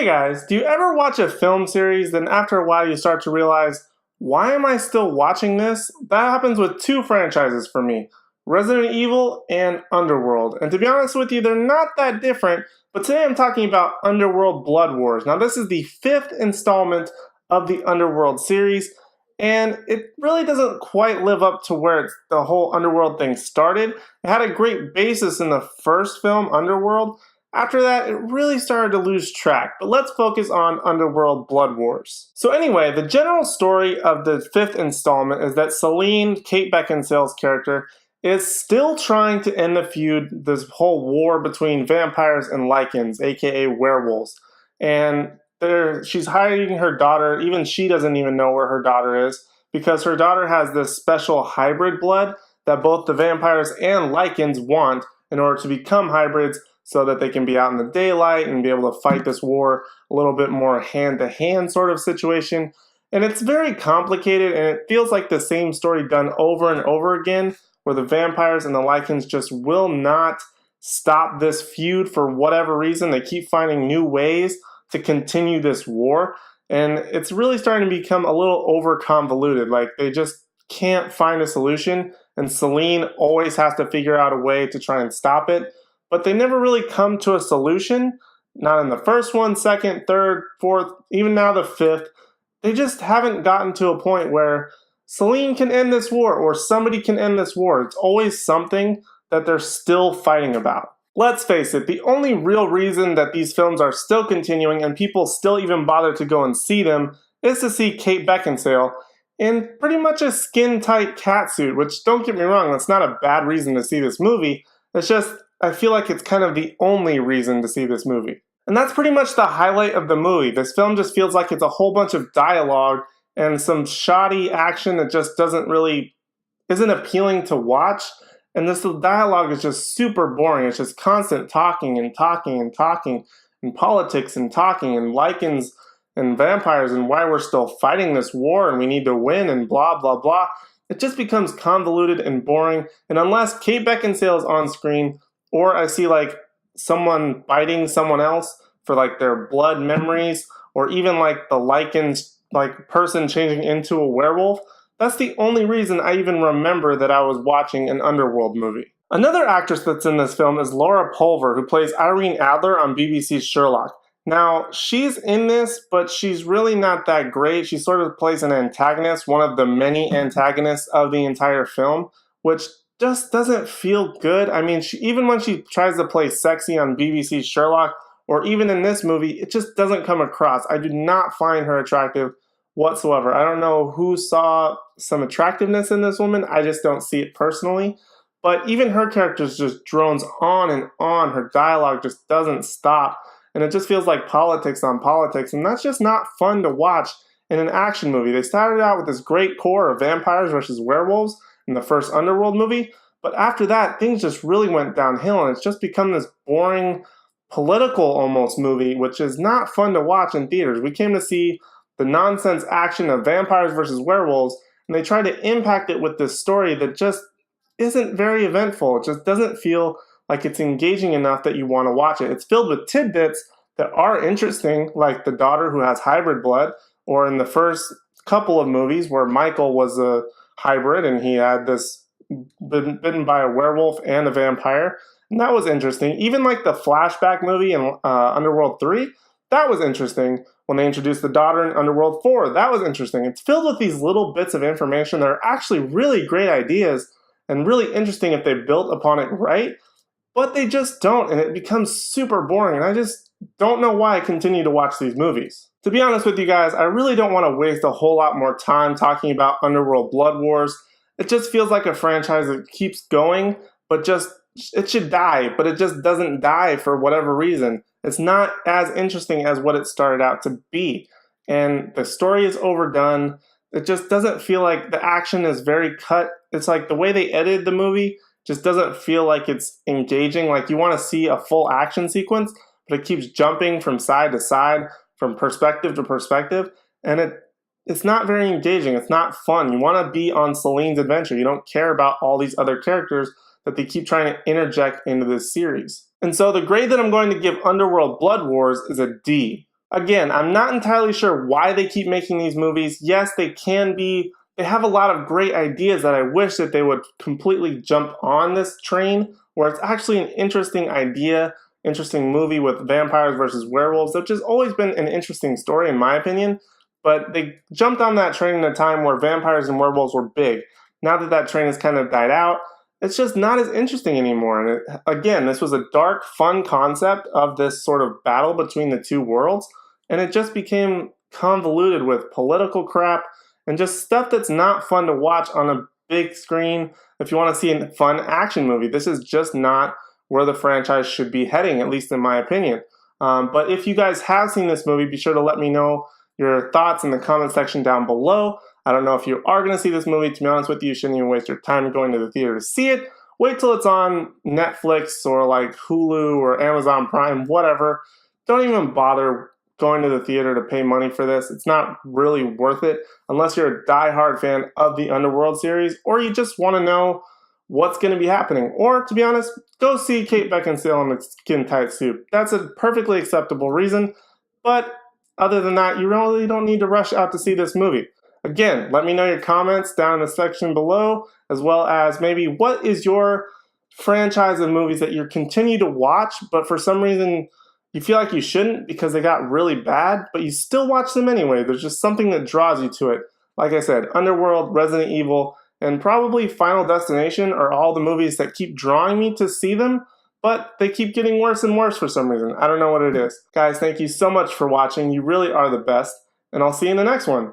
Hey guys, do you ever watch a film series, then after a while you start to realize, why am I still watching this? That happens with two franchises for me, Resident Evil and Underworld. And to be honest with you, they're not that different, but today I'm talking about Underworld Blood Wars. Now this is the fifth installment of the Underworld series, and it really doesn't quite live up to where the whole Underworld thing started. It had a great basis in the first film, Underworld. After that, it really started to lose track, but let's focus on Underworld Blood Wars. So anyway, the general story of the fifth installment is that Celine, Kate Beckinsale's character, is still trying to end the feud, this whole war between vampires and lycans, aka werewolves. And she's hiding her daughter, even she doesn't even know where her daughter is, because her daughter has this special hybrid blood that both the vampires and lycans want in order to become hybrids, so that they can be out in the daylight and be able to fight this war a little bit more hand-to-hand sort of situation. And it's very complicated, and it feels like the same story done over and over again, where the vampires and the lycans just will not stop this feud for whatever reason. They keep finding new ways to continue this war, and it's really starting to become a little over-convoluted. Like, they just can't find a solution, and Celine always has to figure out a way to try and stop it. But they never really come to a solution, not in the first one, second, third, fourth, even now the fifth. They just haven't gotten to a point where Celine can end this war or somebody can end this war. It's always something that they're still fighting about. Let's face it, the only real reason that these films are still continuing and people still even bother to go and see them is to see Kate Beckinsale in pretty much a skin-tight catsuit, which, don't get me wrong, that's not a bad reason to see this movie. It's just, I feel like it's kind of the only reason to see this movie. And that's pretty much the highlight of the movie. This film just feels like it's a whole bunch of dialogue and some shoddy action that just isn't appealing to watch. And this dialogue is just super boring. It's just constant talking and talking and talking, and politics and talking, and lycans and vampires, and why we're still fighting this war and we need to win, and blah, blah, blah. It just becomes convoluted and boring. And unless Kate Beckinsale is on screen, or I see like someone biting someone else for like their blood memories, or even like the lycans, like person changing into a werewolf, that's the only reason I even remember that I was watching an Underworld movie. Another actress that's in this film is Laura Pulver, who plays Irene Adler on BBC's Sherlock. Now, she's in this, but she's really not that great. She sort of plays an antagonist, one of the many antagonists of the entire film, which just doesn't feel good. I mean, even when she tries to play sexy on BBC's Sherlock, or even in this movie, it just doesn't come across. I do not find her attractive whatsoever. I don't know who saw some attractiveness in this woman. I just don't see it personally. But even her character just drones on and on. Her dialogue just doesn't stop. And it just feels like politics on politics. And that's just not fun to watch in an action movie. They started out with this great core of vampires versus werewolves in the first Underworld movie, but after that, things just really went downhill, and it's just become this boring, political almost movie, which is not fun to watch in theaters. We came to see the nonsense action of vampires versus werewolves, and they tried to impact it with this story that just isn't very eventful. It just doesn't feel like it's engaging enough that you want to watch it. It's filled with tidbits that are interesting, like the daughter who has hybrid blood, or in the first couple of movies where Michael was a hybrid and he had this bitten by a werewolf and a vampire, and that was interesting. Even like the flashback movie in Underworld 3, that was interesting. When they introduced the daughter in Underworld 4, that was interesting. It's filled with these little bits of information that are actually really great ideas and really interesting if they built upon it right, but they just don't, and it becomes super boring, and I just don't know why I continue to watch these movies. To be honest with you guys, I really don't want to waste a whole lot more time talking about Underworld Blood Wars. It just feels like a franchise that keeps going, but it should die, but it just doesn't die for whatever reason. It's not as interesting as what it started out to be. And the story is overdone. It just doesn't feel like the action is very cut. It's like the way they edited the movie just doesn't feel like it's engaging. Like you want to see a full action sequence, but it keeps jumping from side to side, from perspective to perspective, and it's not very engaging. It's not fun. You want to be on Celine's adventure. You don't care about all these other characters that they keep trying to interject into this series. And so the grade that I'm going to give Underworld Blood Wars is a D. Again, I'm not entirely sure why they keep making these movies. Yes, they have a lot of great ideas that I wish that they would completely jump on this train, where it's actually an interesting idea, interesting movie with vampires versus werewolves, which has always been an interesting story in my opinion. But they jumped on that train in a time where vampires and werewolves were big. Now that that train has kind of died out, it's just not as interesting anymore. And again, this was a dark, fun concept of this sort of battle between the two worlds, and it just became convoluted with political crap and just stuff that's not fun to watch on a big screen. If you want to see a fun action movie, this is just not where the franchise should be heading, at least in my opinion. But if you guys have seen this movie, be sure to let me know your thoughts in the comment section down below. I don't know if you are going to see this movie. To be honest with you, you shouldn't even waste your time going to the theater to see it. Wait till it's on Netflix or like Hulu or Amazon Prime, whatever. Don't even bother going to the theater to pay money for this. It's not really worth it unless you're a die-hard fan of the Underworld series or you just want to know what's going to be happening. Or, to be honest, go see Kate Beckinsale in the skin-tight suit. That's a perfectly acceptable reason, but other than that, you really don't need to rush out to see this movie. Again, let me know your comments down in the section below, as well as maybe what is your franchise of movies that you continue to watch, but for some reason you feel like you shouldn't because they got really bad, but you still watch them anyway. There's just something that draws you to it. Like I said, Underworld, Resident Evil, and probably Final Destination are all the movies that keep drawing me to see them, but they keep getting worse and worse for some reason. I don't know what it is. Guys, thank you so much for watching. You really are the best, and I'll see you in the next one.